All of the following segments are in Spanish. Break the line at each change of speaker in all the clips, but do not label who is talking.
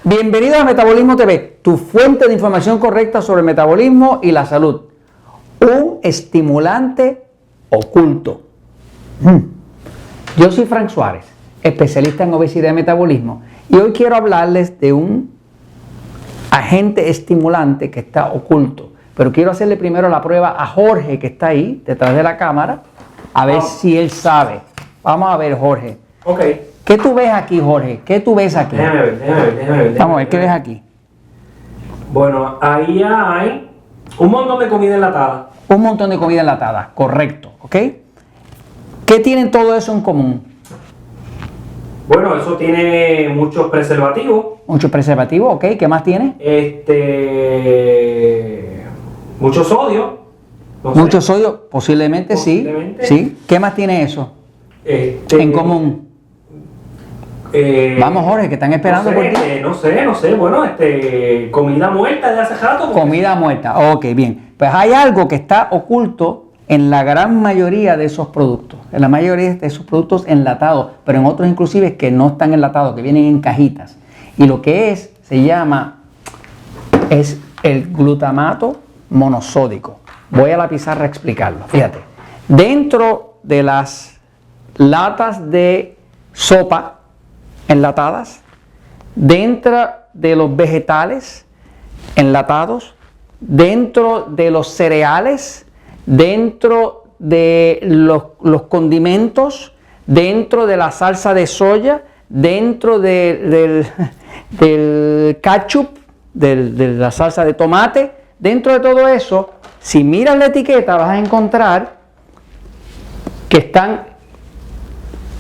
Bienvenido a Metabolismo TV, tu fuente de información correcta sobre el metabolismo y la salud. Un estimulante oculto. Yo soy Frank Suárez, especialista en obesidad y metabolismo, y hoy quiero hablarles de un agente estimulante que está oculto. Pero quiero hacerle primero la prueba a Jorge, que está ahí detrás de la cámara, a ver si él sabe. Vamos a ver, Jorge.
Ok.
¿Qué tú ves aquí, Jorge? ¿Qué tú ves aquí?
Déjame ver.
Vamos a ver, ¿qué ves aquí?
Bueno, ahí hay un montón de comida enlatada.
Un montón de comida enlatada, correcto, ¿ok? ¿Qué tienen todo eso en común?
Bueno, eso tiene muchos preservativos.
Muchos preservativos, ¿ok? ¿Qué más tiene?
Mucho sodio. No sé.
Mucho sodio, posiblemente,
Posiblemente.
sí. ¿Qué más tiene eso en común? Vamos, Jorge, que están esperando por ti.
No sé. Bueno, comida muerta de hace rato.
Comida muerta, ok, bien. Pues hay algo que está oculto en la gran mayoría de esos productos. En la mayoría de esos productos enlatados, pero en otros inclusive que no están enlatados, que vienen en cajitas. Y lo que es el glutamato monosódico. Voy a la pizarra a explicarlo. Fíjate, dentro de las latas de sopa enlatadas, dentro de los vegetales enlatados, dentro de los cereales, dentro de los condimentos, dentro de la salsa de soya, dentro del ketchup, de la salsa de tomate, dentro de todo eso, si miras la etiqueta vas a encontrar que están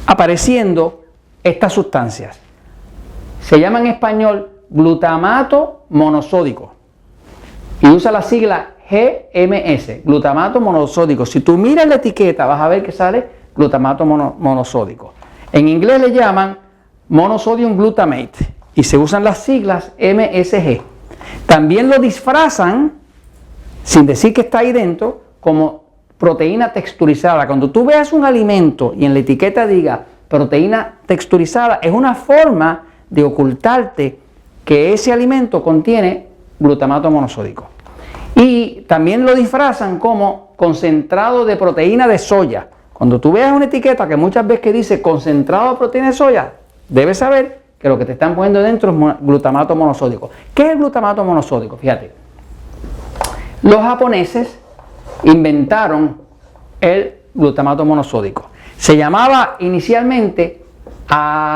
apareciendo estas sustancias. Se llama en español glutamato monosódico y usa la sigla GMS, glutamato monosódico. Si tú miras la etiqueta vas a ver que sale glutamato monosódico. En inglés le llaman monosodium glutamate y se usan las siglas MSG. También lo disfrazan, sin decir que está ahí dentro, como proteína texturizada. Cuando tú veas un alimento y en la etiqueta diga proteína texturizada, es una forma de ocultarte que ese alimento contiene glutamato monosódico. Y también lo disfrazan como concentrado de proteína de soya. Cuando tú veas una etiqueta que muchas veces que dice concentrado de proteína de soya, debes saber que lo que te están poniendo dentro es glutamato monosódico. ¿Qué es el glutamato monosódico? Fíjate, los japoneses inventaron el glutamato monosódico. Se llamaba inicialmente Ajinomoto.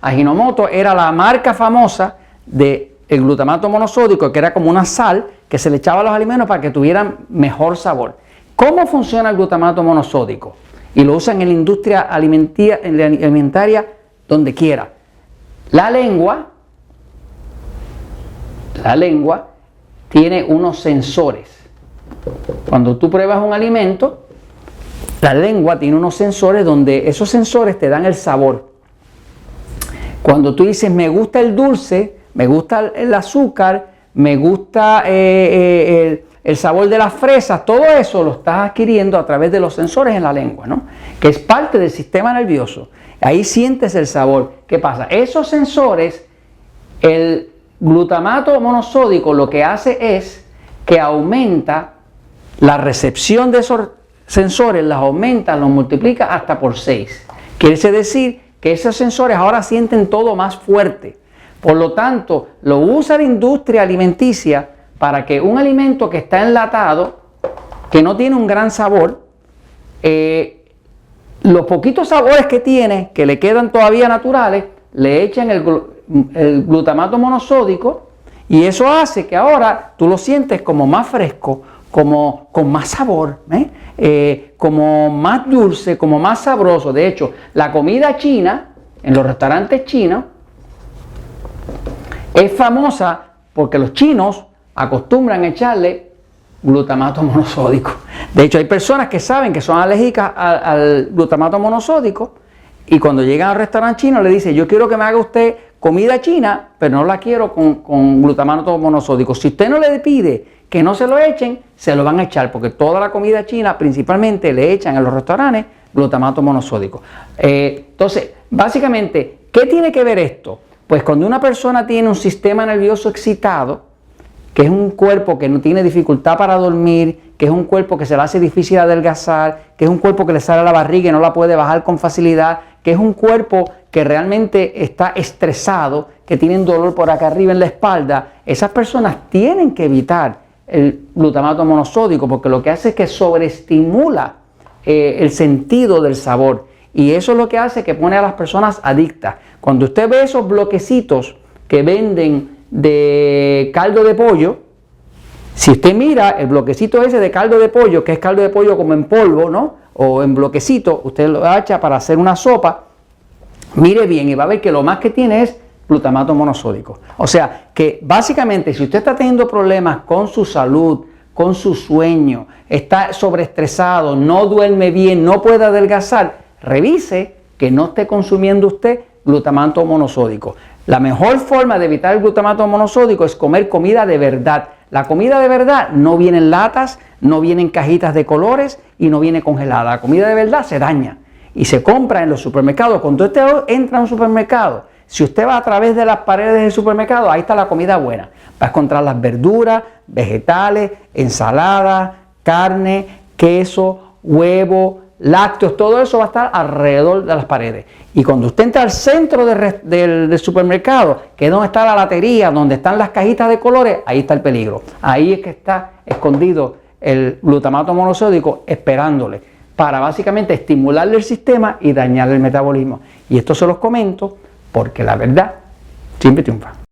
Ajinomoto era la marca famosa del glutamato monosódico, que era como una sal que se le echaba a los alimentos para que tuvieran mejor sabor. ¿Cómo funciona el glutamato monosódico? Y lo usan en la industria alimentaria donde quiera. La lengua tiene unos sensores. Cuando tú pruebas un alimento, la lengua tiene unos sensores donde esos sensores te dan el sabor. Cuando tú dices me gusta el dulce, me gusta el azúcar, me gusta el sabor de las fresas, todo eso lo estás adquiriendo a través de los sensores en la lengua, ¿no? Que es parte del sistema nervioso. Ahí sientes el sabor. ¿Qué pasa? Esos sensores, el glutamato monosódico lo que hace es que aumenta la recepción de esos sensores, las aumenta, los multiplica hasta por 6. Quiere decir que esos sensores ahora sienten todo más fuerte. Por lo tanto, lo usa la industria alimenticia para que un alimento que está enlatado, que no tiene un gran sabor, los poquitos sabores que tiene, que le quedan todavía naturales, le echan el glutamato monosódico y eso hace que ahora tú lo sientes como más fresco, como con más sabor, como más dulce, como más sabroso. De hecho, la comida china, en los restaurantes chinos, es famosa porque los chinos acostumbran a echarle glutamato monosódico. De hecho, hay personas que saben que son alérgicas al glutamato monosódico y cuando llegan al restaurante chino le dicen, yo quiero que me haga usted comida china, pero no la quiero con glutamato monosódico. Si usted no le pide que no se lo echen, se lo van a echar, porque toda la comida china principalmente le echan en los restaurantes glutamato monosódico. Entonces, básicamente, ¿Qué tiene que ver esto? Pues cuando una persona tiene un sistema nervioso excitado, que es un cuerpo que no tiene dificultad para dormir, que es un cuerpo que se le hace difícil adelgazar, que es un cuerpo que le sale a la barriga y no la puede bajar con facilidad, que es un cuerpo que realmente está estresado, que tienen dolor por acá arriba en la espalda, esas personas tienen que evitar el glutamato monosódico porque lo que hace es que sobreestimula el sentido del sabor y eso es lo que hace que pone a las personas adictas. Cuando usted ve esos bloquecitos que venden de caldo de pollo, si usted mira el bloquecito ese de caldo de pollo, que es caldo de pollo como en polvo, ¿no? O en bloquecito, usted lo echa para hacer una sopa, mire bien y va a ver que lo más que tiene es glutamato monosódico. O sea que básicamente si usted está teniendo problemas con su salud, con su sueño, está sobreestresado, no duerme bien, no puede adelgazar, revise que no esté consumiendo usted glutamato monosódico. La mejor forma de evitar el glutamato monosódico es comer comida de verdad. La comida de verdad no viene en latas, no viene en cajitas de colores y no viene congelada. La comida de verdad se daña y se compra en los supermercados. Cuando usted entra a un supermercado, si usted va a través de las paredes del supermercado, ahí está la comida buena. Va a encontrar las verduras, vegetales, ensaladas, carne, queso, huevo, lácteos, todo eso va a estar alrededor de las paredes. Y cuando usted entra al centro del supermercado, que es donde está la latería, donde están las cajitas de colores, ahí está el peligro. Ahí es que está escondido el glutamato monosódico esperándole para básicamente estimularle el sistema y dañarle el metabolismo. Y esto se los comento porque la verdad siempre triunfa.